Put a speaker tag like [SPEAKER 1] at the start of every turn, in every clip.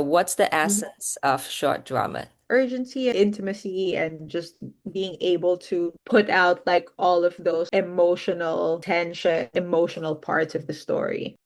[SPEAKER 1] What's the essence of short drama?
[SPEAKER 2] Urgency, intimacy, and just being able to put out like all of those emotional tension, emotional parts of the story.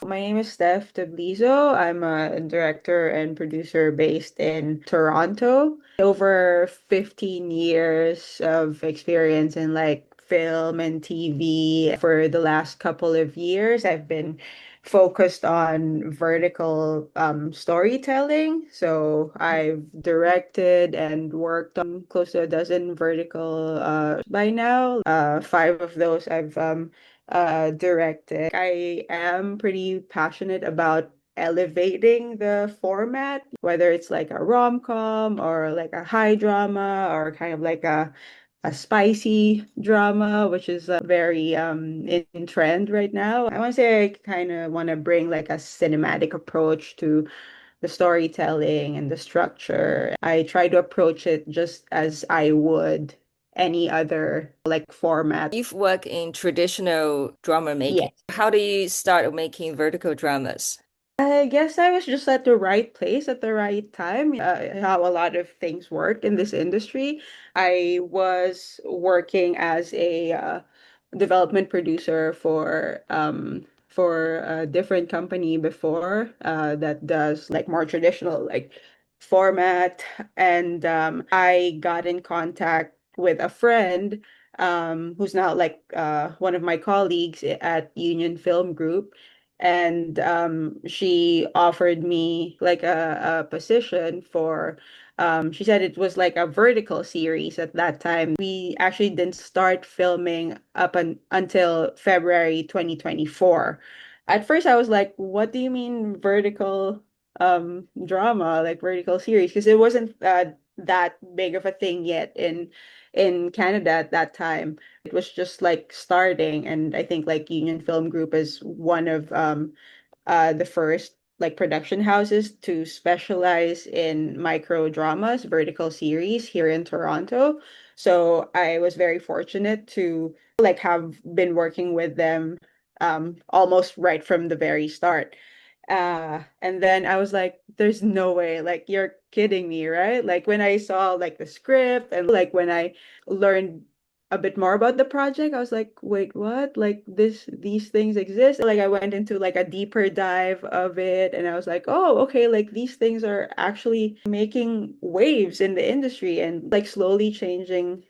[SPEAKER 2] My name is Steph Tablizo. I'm a director and producer based in Toronto. Over 15 years of experience in like film and TV. For the last couple of years, I've been focused on vertical storytelling. So I've directed and worked on close to a dozen vertical by now. Five of those I've directed. I am pretty passionate about elevating the format, whether it's like a rom-com or like a high drama or kind of like a spicy drama, which is very in trend right now. I want to say I kind of want to bring like a cinematic approach to the storytelling and the structure. I try to approach it just as I would any other like format.
[SPEAKER 1] You've worked in traditional drama making.
[SPEAKER 2] Yes.
[SPEAKER 1] How do you start making vertical dramas?
[SPEAKER 2] I guess I was just at the right place at the right time. How a lot of things work in this industry. I was working as a development producer for a different company before that does like more traditional like format, and I got in contact with a friend who's now like one of my colleagues at Union Film Group, and she offered me like a position for she said it was like a vertical series at that time. We actually didn't start filming until February 2024. At first I was like, what do you mean vertical drama, like vertical series? Because it wasn't that big of a thing yet in Canada at that time. It was just like starting, and I think like Union Film Group is one of the first like production houses to specialize in micro dramas, vertical series here in Toronto. So I was very fortunate to like have been working with them almost right from the very start. And then I was like, there's no way, like you're kidding me, right? Like when I saw like the script and like when I learned a bit more about the project, I was like, wait, what? Like these things exist. Like I went into like a deeper dive of it, and I was like, oh, okay, like these things are actually making waves in the industry and like slowly changing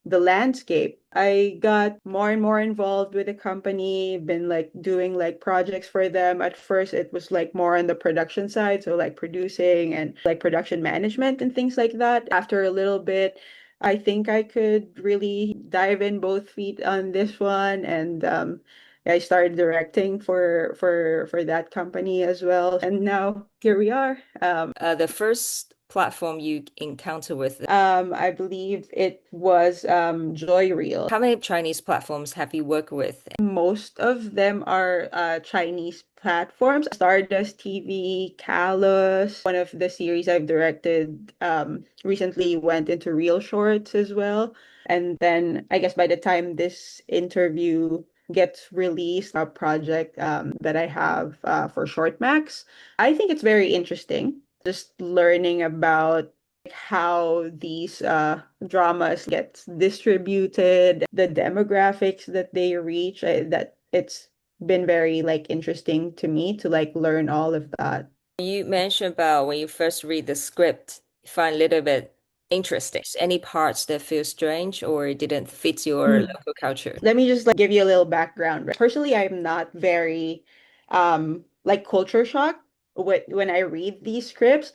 [SPEAKER 2] the landscape. I got more and more involved with the company, been like doing like projects for them. At first, it was like more on the production side, so like producing and like production management and things like that. After a little bit, I think I could really dive in both feet on this one, and I started directing for that company as well. And now here we are.
[SPEAKER 1] The first platform you encounter with,
[SPEAKER 2] I believe it was Joyreel.
[SPEAKER 1] how many Chinese platforms have you worked with?
[SPEAKER 2] Most of them are Chinese platforms. StarDust TV, Kalos. One of the series I've directed recently went into ReelShorts as well. And then I guess by the time this interview gets released, a project that I have for Shortmax, I think it's very interesting. Just learning about how these dramas get distributed, the demographics that they reach, that it's been very like interesting to me to like learn all of that.
[SPEAKER 1] You mentioned about when you first read the script, you find a little bit interesting. Any parts that feel strange or didn't fit your
[SPEAKER 2] Mm.
[SPEAKER 1] local culture?
[SPEAKER 2] Let me just like give you a little background. Personally, I'm not very like culture shocked when I read these scripts.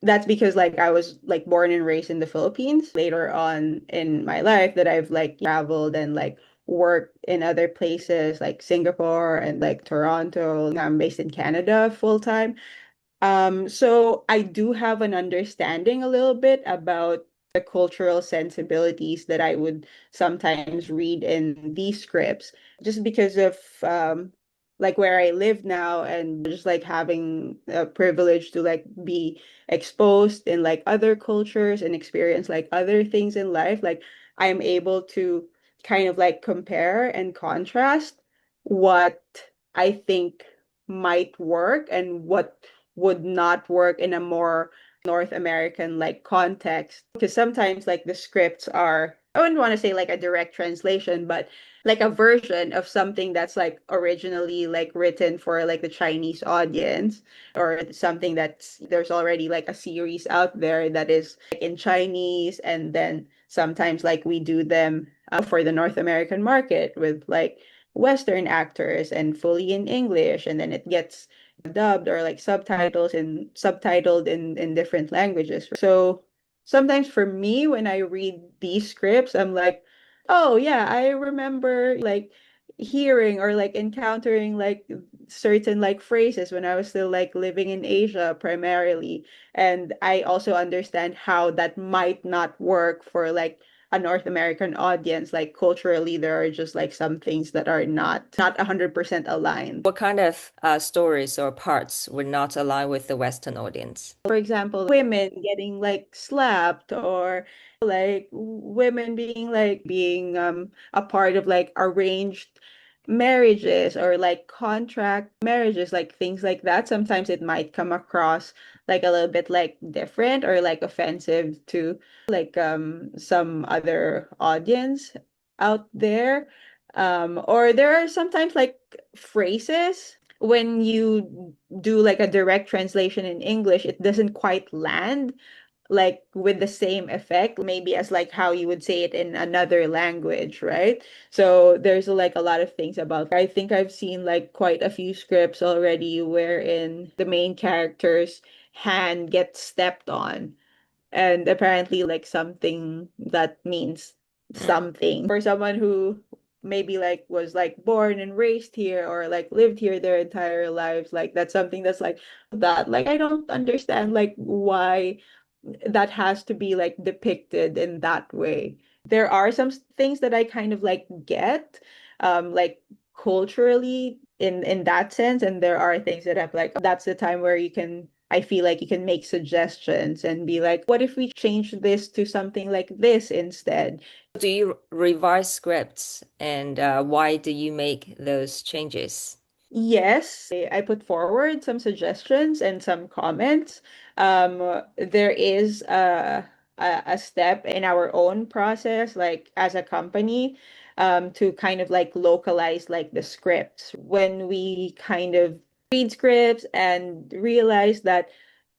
[SPEAKER 2] That's because like I was like born and raised in the Philippines. Later on in my life that I've like traveled and like worked in other places like Singapore and like Toronto. Now I'm based in Canada full time. So I do have an understanding a little bit about the cultural sensibilities that I would sometimes read in these scripts, just because of like where I live now, and just like having a privilege to like be exposed in like other cultures and experience like other things in life. Like I'm able to kind of like compare and contrast what I think might work and what would not work in a more North American like context. Because sometimes like the scripts are, I wouldn't want to say like a direct translation, but like a version of something that's like originally like written for like the Chinese audience, or something that's there's already like a series out there that is like in Chinese, and then sometimes like we do them for the North American market with like Western actors and fully in English, and then it gets dubbed or like subtitles and subtitled in different languages. So sometimes for me, when I read these scripts, I'm like, oh yeah, I remember like hearing or like encountering like certain like phrases when I was still like living in Asia primarily. And I also understand how that might not work for like a North American audience. Like culturally, there are just like some things that are not 100% aligned.
[SPEAKER 1] What kind of stories or parts would not align with the Western audience?
[SPEAKER 2] For example, women getting like slapped, or like women being a part of like arranged marriages or like contract marriages, like things like that. Sometimes it might come across like a little bit like different or like offensive to like some other audience out there. Or there are sometimes like phrases when you do like a direct translation in English, it doesn't quite land like with the same effect, maybe as like how you would say it in another language, right? So there's like a lot of things about. I think I've seen like quite a few scripts already wherein the main character's hand gets stepped on, and apparently like something that means something for someone who maybe like was like born and raised here or like lived here their entire lives. Like that's something that's like that, like I don't understand like why that has to be like depicted in that way. There are some things that I kind of like get like culturally in that sense, and there are things that have like that's the time where you can, I feel like you can make suggestions and be like, what if we change this to something like this instead?
[SPEAKER 1] Do you revise scripts and why do you make those changes?
[SPEAKER 2] Yes, I put forward some suggestions and some comments. There is a step in our own process, like as a company, to kind of like localize like the scripts. When we kind of read scripts and realize that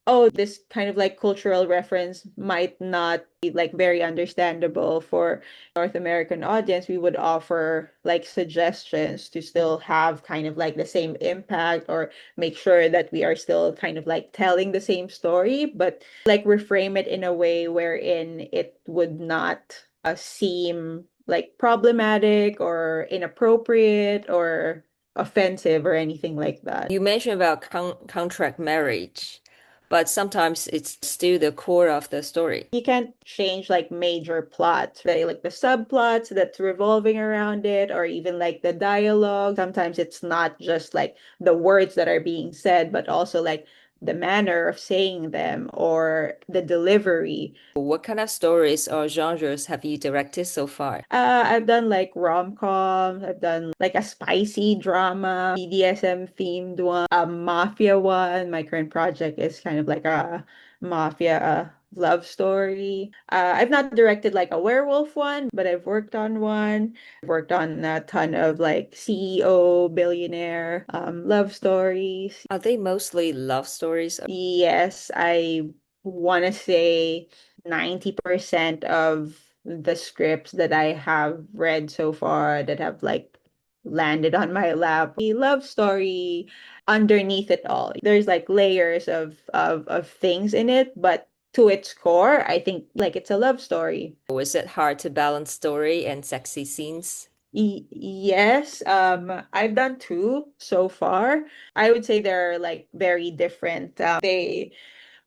[SPEAKER 2] oh, this kind of like cultural reference might not be like very understandable for North American audience, we would offer like suggestions to still have kind of like the same impact, or make sure that we are still kind of like telling the same story, but like reframe it in a way wherein it would not seem like problematic or inappropriate or offensive or anything like that.
[SPEAKER 1] You mentioned about contract marriage, but sometimes it's still the core of the story.
[SPEAKER 2] You can't change like major plots, right? Like the subplots that's revolving around it, or even like the dialogue. Sometimes it's not just like the words that are being said, but also like the manner of saying them or the delivery.
[SPEAKER 1] What kind of stories or genres have you directed so far?
[SPEAKER 2] I've done like rom-coms, I've done like a spicy drama, BDSM themed one, a mafia one. My current project is kind of like a mafia love story. I've not directed like a werewolf one, but I've worked on one. I've worked on a ton of like CEO, billionaire love stories.
[SPEAKER 1] Are they mostly love stories?
[SPEAKER 2] Yes, I want to say 90% of the scripts that I have read so far that have like landed on my lap, the love story underneath it all. There's like layers of things in it, but to its core, I think like it's a love story.
[SPEAKER 1] Was it hard to balance story and sexy scenes?
[SPEAKER 2] Yes, I've done two so far. I would say they're like very different. They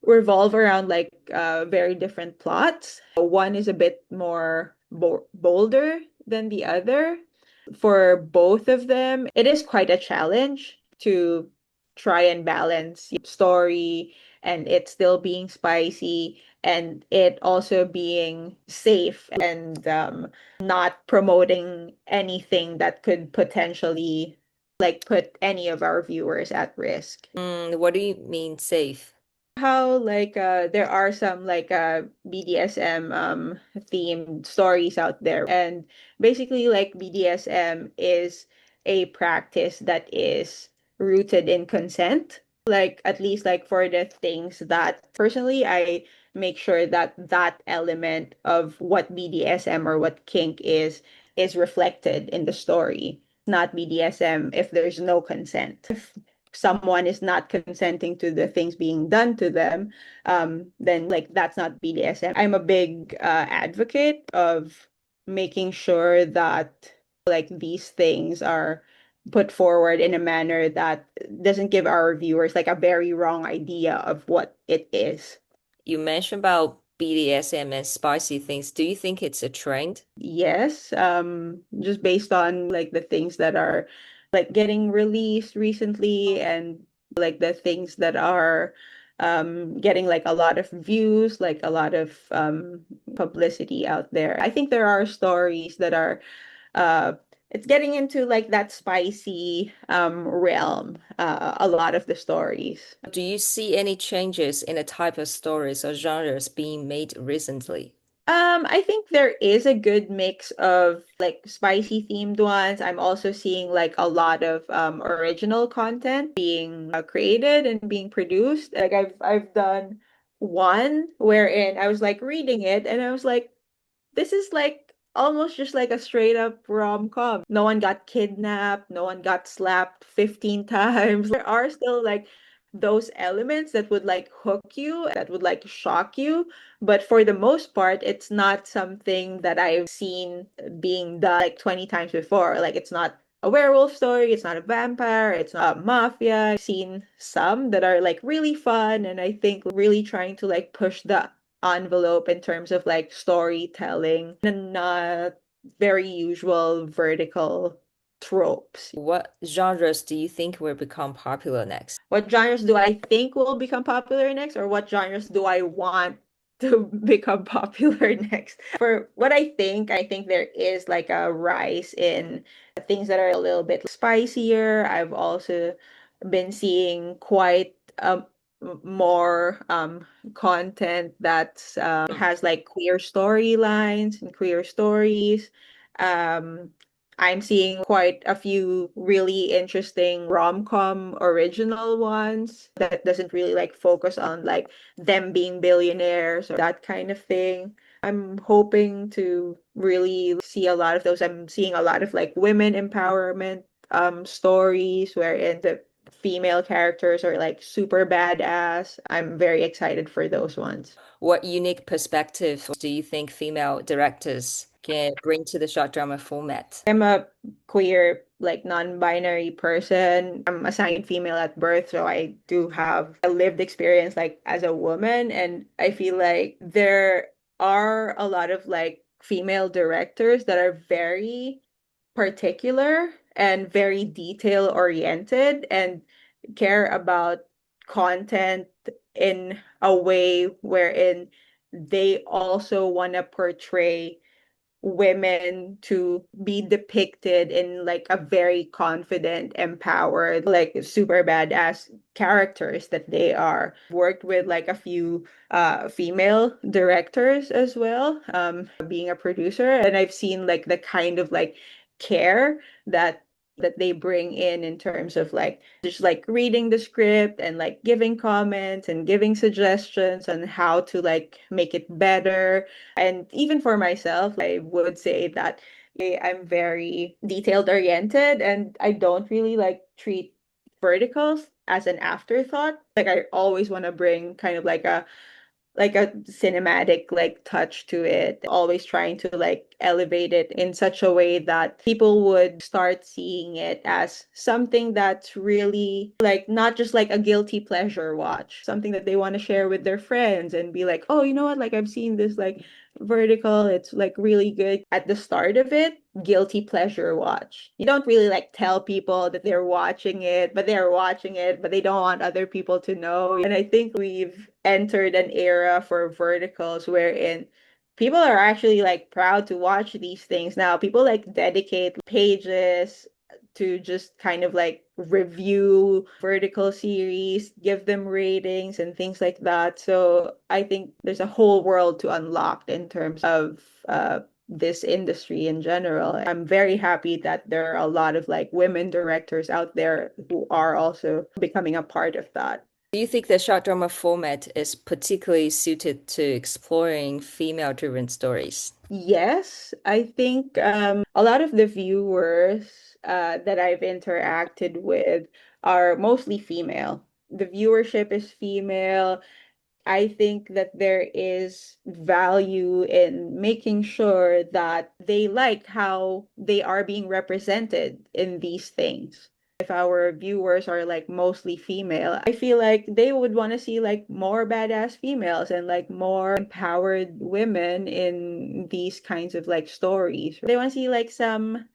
[SPEAKER 2] revolve around like very different plots. One is a bit more bolder than the other. For both of them, it is quite a challenge to try and balance story and it still being spicy and it also being safe and not promoting anything that could potentially like put any of our viewers at risk.
[SPEAKER 1] What do you mean safe?
[SPEAKER 2] How like there are some like BDSM themed stories out there, and basically like BDSM is a practice that is rooted in consent, like at least like for the things that personally I make sure that that element of what BDSM or what kink is reflected in the story. Not BDSM if there's no consent. Someone is not consenting to the things being done to them, then like that's not BDSM. I'm a big advocate of making sure that like these things are put forward in a manner that doesn't give our viewers like a very wrong idea of what it is.
[SPEAKER 1] You mentioned about BDSM and spicy things. Do you think it's a trend?
[SPEAKER 2] Yes, just based on like the things that are like getting released recently and like the things that are getting like a lot of views, like a lot of publicity out there. I think there are stories that are uh it's getting into like that spicy realm, a lot of the stories.
[SPEAKER 1] Do you see any changes in the type of stories or genres being made recently?
[SPEAKER 2] I think there is a good mix of like spicy themed ones. I'm also seeing like a lot of original content being created and being produced. Like I've done one wherein I was like reading it and I was like, this is like almost just like a straight up rom-com. No one got kidnapped, no one got slapped 15 times. There are still like those elements that would like hook you, that would like shock you. But for the most part, it's not something that I've seen being done like 20 times before. Like it's not a werewolf story, it's not a vampire, it's not a mafia. I've seen some that are like really fun and I think really trying to like push the envelope in terms of like storytelling and not very usual vertical tropes.
[SPEAKER 1] What genres do you think will become popular next?
[SPEAKER 2] What genres do I think will become popular next, or what genres do I want to become popular next? For what I think there is like a rise in things that are a little bit spicier. I've also been seeing quite more content that has like queer storylines and queer stories. Um, I'm seeing quite a few really interesting rom-com original ones that doesn't really like focus on like them being billionaires or that kind of thing. I'm hoping to really see a lot of those. I'm seeing a lot of like women empowerment stories wherein the female characters are like super badass. I'm very excited for those ones.
[SPEAKER 1] What unique perspective do you think female directors can bring to the short drama format?
[SPEAKER 2] I'm a queer, like non-binary person. I'm assigned female at birth, so I do have a lived experience like as a woman, and I feel like there are a lot of like female directors that are very particular and very detail oriented and care about content in a way wherein they also want to portray women to be depicted in like a very confident, empowered, like super badass characters that they are. Worked with like a few female directors as well, being a producer, and I've seen like the kind of like care that they bring in terms of like just like reading the script and like giving comments and giving suggestions on how to like make it better. And even for myself, I would say that I'm very detailed oriented and I don't really like treat verticals as an afterthought. Like I always want to bring kind of like a cinematic like touch to it, always trying to like elevate it in such a way that people would start seeing it as something that's really like not just like a guilty pleasure watch, something that they want to share with their friends and be like, oh, you know what, like I've seen this like vertical, it's like really good. At the start of it, guilty pleasure watch. You don't really like tell people that they're watching it, but they're watching it, but they don't want other people to know. And I think we've entered an era for verticals wherein people are actually like proud to watch these things now. People like dedicate pages to just kind of like review vertical series, give them ratings and things like that. So I think there's a whole world to unlock in terms of this industry in general. I'm very happy that there are a lot of like women directors out there who are also becoming a part of that.
[SPEAKER 1] Do you think the short drama format is particularly suited to exploring female-driven stories?
[SPEAKER 2] Yes, I think a lot of the viewers that I've interacted with are mostly female. The viewership is female. I think that there is value in making sure that they like how they are being represented in these things. If our viewers are like mostly female, I feel like they would want to see like more badass females and like more empowered women in these kinds of like stories. They want to see like some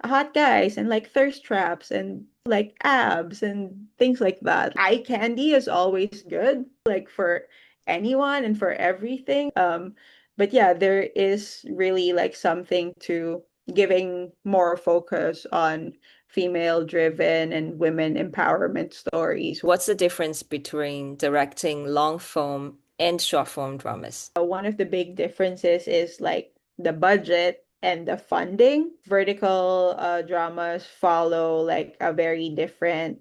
[SPEAKER 2] hot guys and like thirst traps and like abs and things like that. Eye candy is always good, like for anyone and for everything. But yeah, there is really like something to giving more focus on female driven and women empowerment stories.
[SPEAKER 1] What's the difference between directing long form and short form dramas?
[SPEAKER 2] One of the big differences is like the budget and the funding. Vertical dramas follow like a very different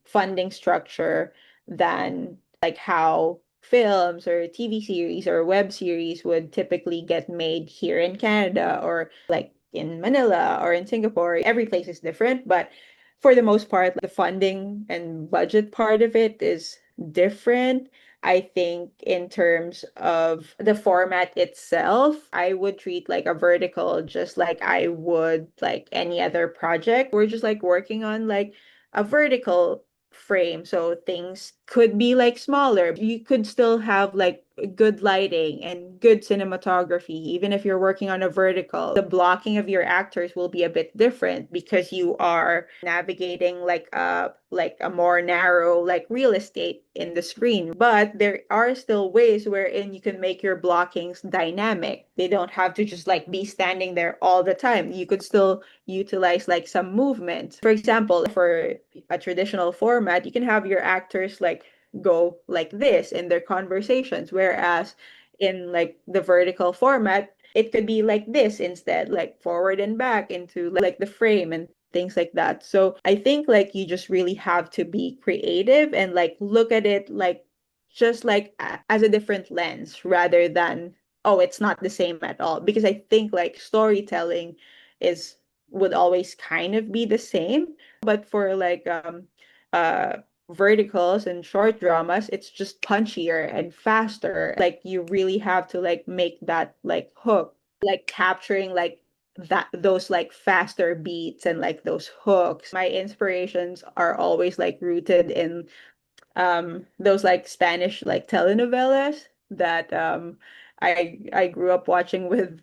[SPEAKER 2] funding structure than like how films or TV series or web series would typically get made here in Canada or like in Manila or in Singapore. Every place is different, but for the most part, the funding and budget part of it is different. I think in terms of the format itself, I would treat like a vertical just like I would like any other project. We're just like working on like a vertical frame. So things could be like smaller. You could still have like good lighting and good cinematography, even if you're working on a vertical. The blocking of your actors will be a bit different because you are navigating like a more narrow like real estate in the screen. But there are still ways wherein you can make your blockings dynamic. They don't have to just like be standing there all the time. You could still utilize like some movement. For example, for a traditional format, you can have your actors like go like this in their conversations, whereas in like the vertical format, it could be like this instead, like forward and back into like the frame and things like that. So I think like you just really have to be creative and like look at it like just like as a different lens rather than, oh, it's not the same at all. Because I think like storytelling is would always kind of be the same. But for like uh verticals and short dramas, it's just punchier and faster. Like you really have to like make that like hook, like capturing like that those like faster beats and like those hooks. My inspirations are always like rooted in those like Spanish like telenovelas that I grew up watching with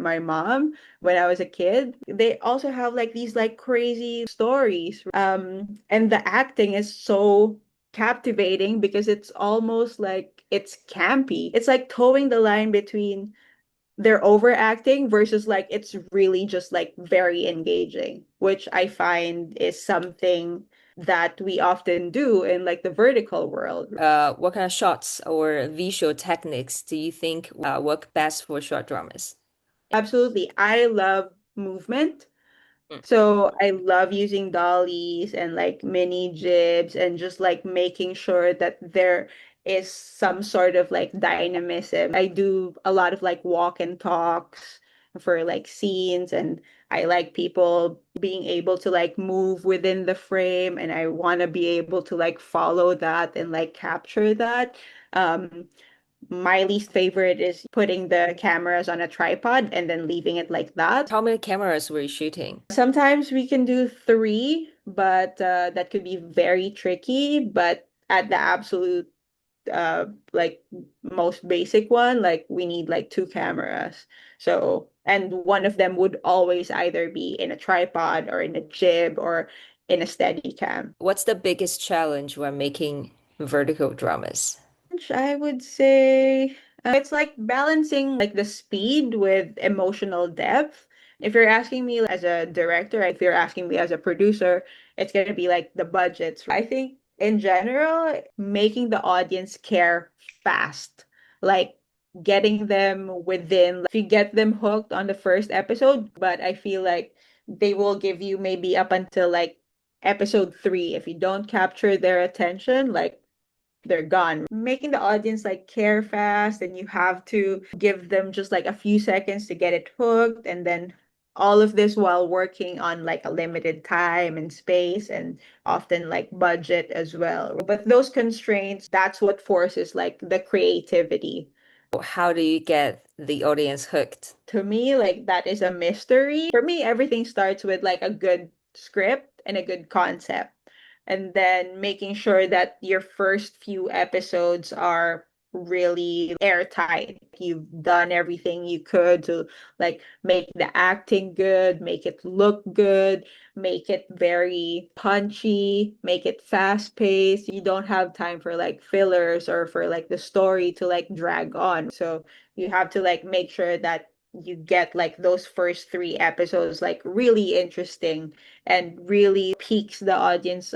[SPEAKER 2] my mom when I was a kid. They also have like these like crazy stories. And the acting is so captivating because it's almost like it's campy. It's like towing the line between they're overacting versus like it's really just like very engaging, which I find is something that we often do in like the vertical world.
[SPEAKER 1] What kind of shots or visual techniques do you think work best for short dramas?
[SPEAKER 2] Absolutely. I love movement.
[SPEAKER 1] Mm.
[SPEAKER 2] So I love using dollies and like mini jibs and just like making sure that there is some sort of like dynamism. I do a lot of like walk and talks for like scenes, and I like people being able to like move within the frame, and I want to be able to like follow that and like capture that. My least favorite is putting the cameras on a tripod and then leaving it like that.
[SPEAKER 1] How many cameras were you shooting?
[SPEAKER 2] Sometimes we can do three, but that could be very tricky. But at the absolute like most basic one, like we need like two cameras. So, and one of them would always either be in a tripod or in a jib or in a steady cam.
[SPEAKER 1] What's the biggest challenge when making vertical dramas?
[SPEAKER 2] I would say it's like balancing like the speed with emotional depth If you're asking me as a director, if you're asking me as a producer, it's going to be like the budgets. I think in general, making the audience care fast, like getting them within, if you get them hooked on the first episode, but I feel like they will give you maybe up until like episode three. If you don't capture their attention, like they're gone. Making the audience like care fast, and you have to give them just like a few seconds to get it hooked, and then all of this while working on like a limited time and space and often like budget as well. But those constraints, that's what forces like the creativity.
[SPEAKER 1] How do you get the audience hooked?
[SPEAKER 2] To me, like that is a mystery. For me, everything starts with like a good script and a good concept. And then making sure that your first few episodes are really airtight. You've done everything you could to like make the acting good, make it look good, make it very punchy, make it fast paced. You don't have time for like fillers or for like the story to like drag on. So you have to like make sure that you get like those first three episodes like really interesting and really piques the audience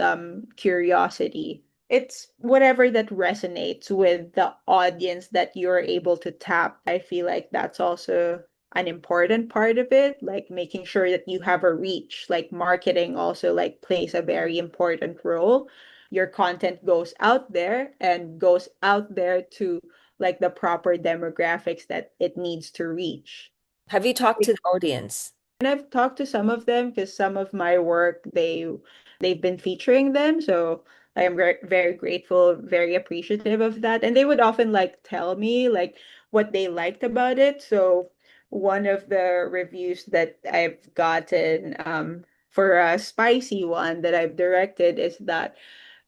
[SPEAKER 2] curiosity. It's whatever that resonates with the audience that you're able to tap. I feel like that's also an important part of it, like making sure that you have a reach. Like marketing also like plays a very important role. Your content goes out there and goes out there to like the proper demographics that it needs to reach.
[SPEAKER 1] Have you talked to the audience?
[SPEAKER 2] And I've talked to some of them because some of my work they've been featuring them, so I am very grateful, very appreciative of that. And they would often like tell me like what they liked about it. So one of the reviews that I've gotten for a spicy one that I've directed is that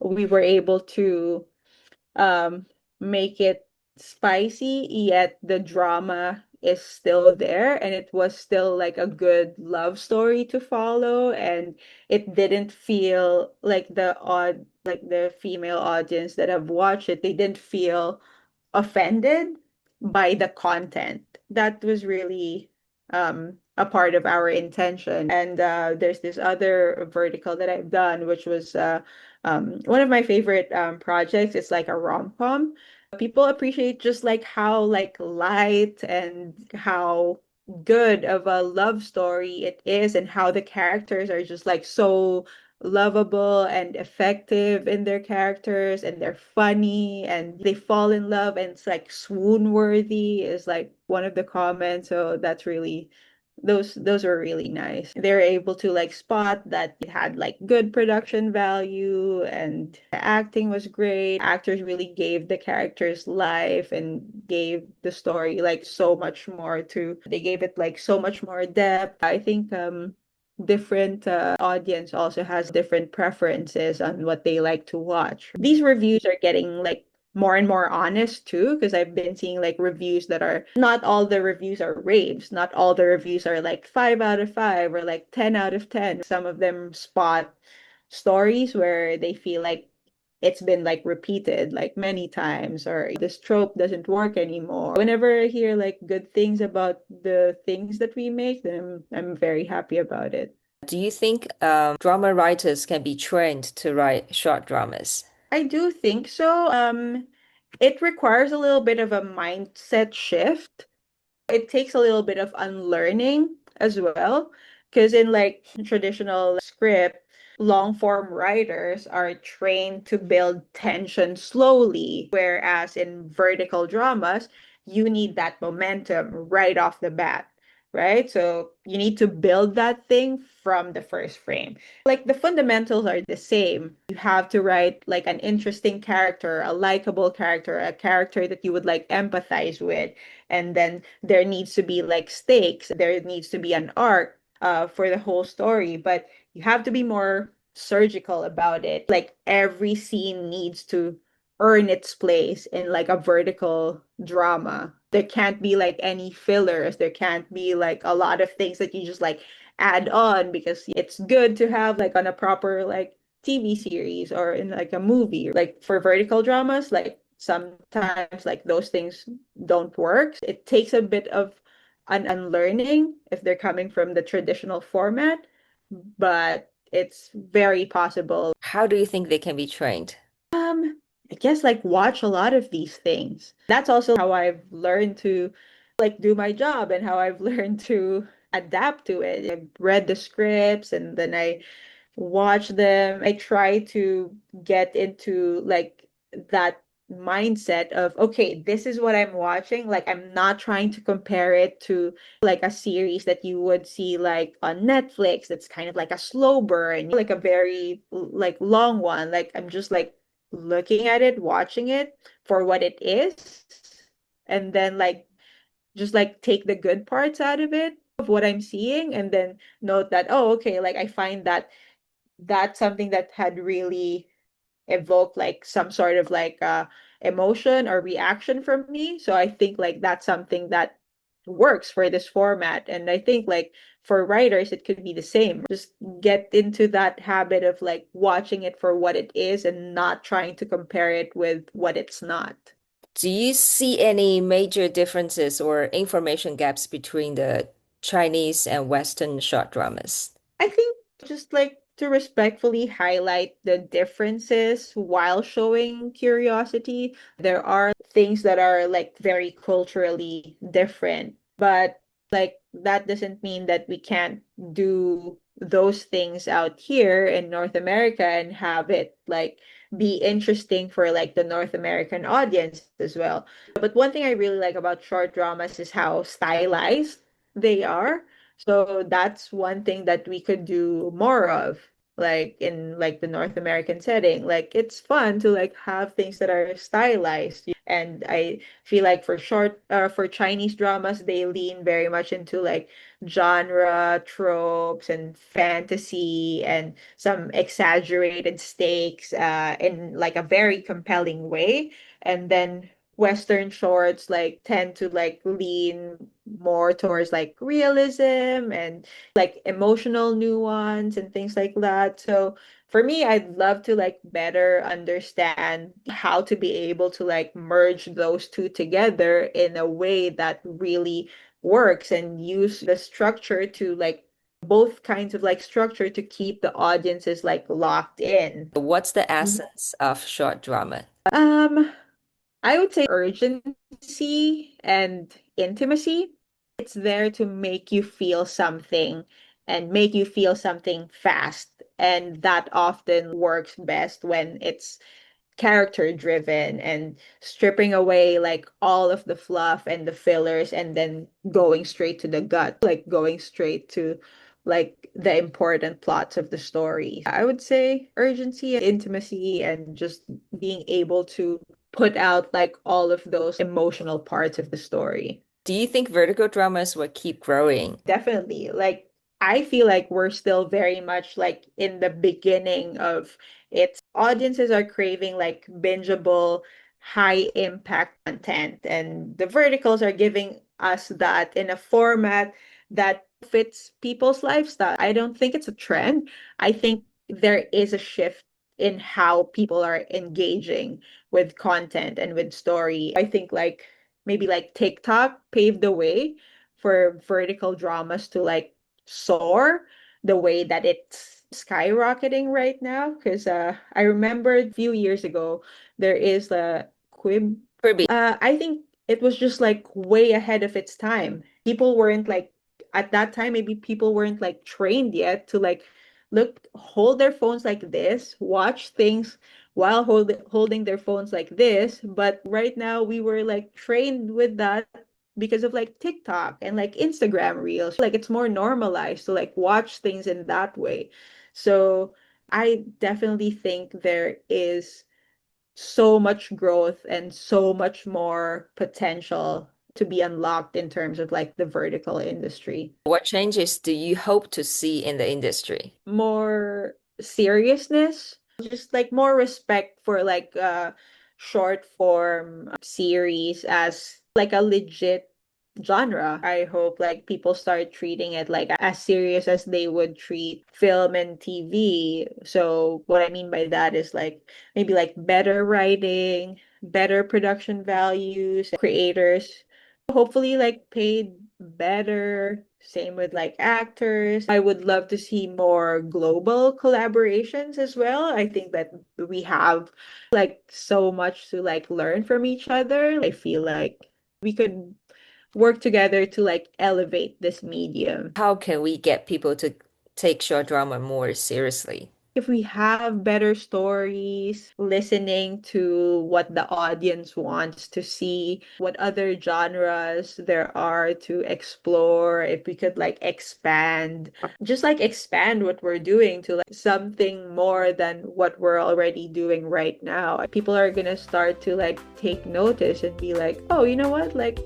[SPEAKER 2] we were able to um, make it spicy, yet the drama is still there, and it was still like a good love story to follow, and it didn't feel like the female audience that have watched it, they didn't feel offended by the content. That was really a part of our intention. And there's this other vertical that I've done, which was one of my favorite projects. It's like a rom-com. People appreciate just like how like light and how good of a love story it is, and how the characters are just like so lovable and effective in their characters, and they're funny and they fall in love, and it's like swoon worthy is like one of the comments. So that's really those were really nice. They're able to like spot that it had like good production value, and the acting was great. Actors really gave the characters life and gave the story like so much more to they gave it like so much more depth. I think different audience also has different preferences on what they like to watch. These reviews are getting like more and more honest too, because I've been seeing like reviews that are not all the reviews are raves, not all the reviews are like 5 out of 5 or like 10 out of 10. Some of them spot stories where they feel like it's been like repeated like many times, or this trope doesn't work anymore. Whenever I hear like good things about the things that we make, then I'm very happy about it.
[SPEAKER 1] Do you think drama writers can be trained to write short dramas?
[SPEAKER 2] I do think so. It requires a little bit of a mindset shift. It takes a little bit of unlearning as well, because in like traditional script, long form writers are trained to build tension slowly, whereas in vertical dramas, you need that momentum right off the bat, right? So you need to build that thing from the first frame. Like the fundamentals are the same. You have to write like an interesting character, a likable character, a character that you would like empathize with. And then there needs to be like stakes, there needs to be an arc for the whole story, but you have to be more surgical about it. Like every scene needs to earn its place in like a vertical drama. There can't be like any fillers. There can't be like a lot of things that you just like add on, because it's good to have like on a proper like TV series or in like a movie. Like for vertical dramas, like sometimes like those things don't work. It takes a bit of unlearning if they're coming from the traditional format, but it's very possible.
[SPEAKER 1] How do you think they can be trained?
[SPEAKER 2] I guess like watch a lot of these things. That's also how I've learned to like do my job and how I've learned to adapt to it. I've read the scripts and then I watch them. I try to get into like that mindset of, okay, this is what I'm watching. Like, I'm not trying to compare it to like a series that you would see like on Netflix that's kind of like a slow burn, like a very like long one. Like, I'm just like looking at it, watching it for what it is, and then like just like take the good parts out of it of what I'm seeing and then note that, oh, okay, like I find that that's something that had really evoked like some sort of like emotion or reaction from me. So I think like that's something that works for this format. And I think like for writers, it could be the same. Just get into that habit of like watching it for what it is and not trying to compare it with what it's not.
[SPEAKER 1] Do you see any major differences or information gaps between the Chinese and Western short dramas?
[SPEAKER 2] I think just like to respectfully highlight the differences while showing curiosity. There are things that are like very culturally different, but like that doesn't mean that we can't do those things out here in North America and have it like be interesting for like the North American audience as well. But one thing I really like about short dramas is how stylized they are. So that's one thing that we could do more of, like in like the North American setting. Like it's fun to like have things that are stylized. And I feel like for Chinese dramas, they lean very much into like genre tropes and fantasy and some exaggerated stakes in like a very compelling way. And then Western shorts like tend to like lean more towards like realism and like emotional nuance and things like that. So for me, I'd love to like better understand how to be able to like merge those two together in a way that really works and use the structure to like both kinds of like structure to keep the audiences like locked in.
[SPEAKER 1] What's the essence of short drama?
[SPEAKER 2] Um, I would say urgency and intimacy. It's there to make you feel something and make you feel something fast. And that often works best when it's character driven and stripping away like all of the fluff and the fillers and then going straight to the gut, like going straight to like the important plots of the story. I would say urgency and intimacy and just being able to put out like all of those emotional parts of the story.
[SPEAKER 1] Do you think vertical dramas will keep growing?
[SPEAKER 2] Definitely. Like, I feel like we're still very much like in the beginning of its audiences are craving like bingeable, high impact content. And the verticals are giving us that in a format that fits people's lifestyle. I don't think it's a trend. I think there is a shift in how people are engaging with content and with story. I think like maybe like TikTok paved the way for vertical dramas to like soar the way that it's skyrocketing right now. Because I remember a few years ago, there is the Quib.
[SPEAKER 1] Kirby,
[SPEAKER 2] I think it was just like way ahead of its time. People weren't like, at that time, maybe people weren't like trained yet to like hold their phones like this, watch things while holding their phones like this. But right now, we were like trained with that because of like TikTok and like Instagram Reels. Like it's more normalized to like watch things in that way. So I definitely think there is so much growth and so much more potential to be unlocked in terms of like the vertical industry.
[SPEAKER 1] what changes do you hope to see in the industry?
[SPEAKER 2] More seriousness, just like more respect for like short form series as like a legit genre. I hope like people start treating it like as serious as they would treat film and TV. So what I mean by that is like maybe like better writing, better production values, creators hopefully like paid better. Same with like actors. I would love to see more global collaborations as well. I think that we have like so much to like learn from each other. I feel like we could work together to like elevate this medium.
[SPEAKER 1] How can we get people to take short drama more seriously?
[SPEAKER 2] If we have better stories, listening to what the audience wants to see, what other genres there are to explore, if we could like expand, just like expand what we're doing to like something more than what we're already doing right now, people are gonna start to like take notice and be like, oh, you know what? Like,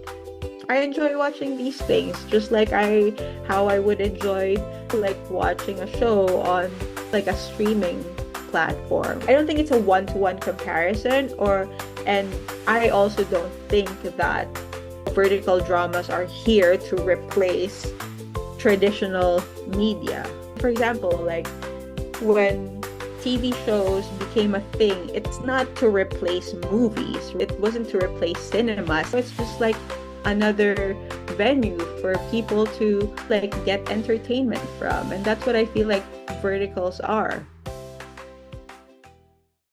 [SPEAKER 2] I enjoy watching these things just like how I would enjoy like watching a show on like a streaming platform. I don't think it's a one-to-one comparison and I also don't think that vertical dramas are here to replace traditional media. For example, like when TV shows became a thing, it's not to replace movies. It wasn't to replace cinema. So it's just like another venue for people to like get entertainment from. And that's what I feel like verticals are.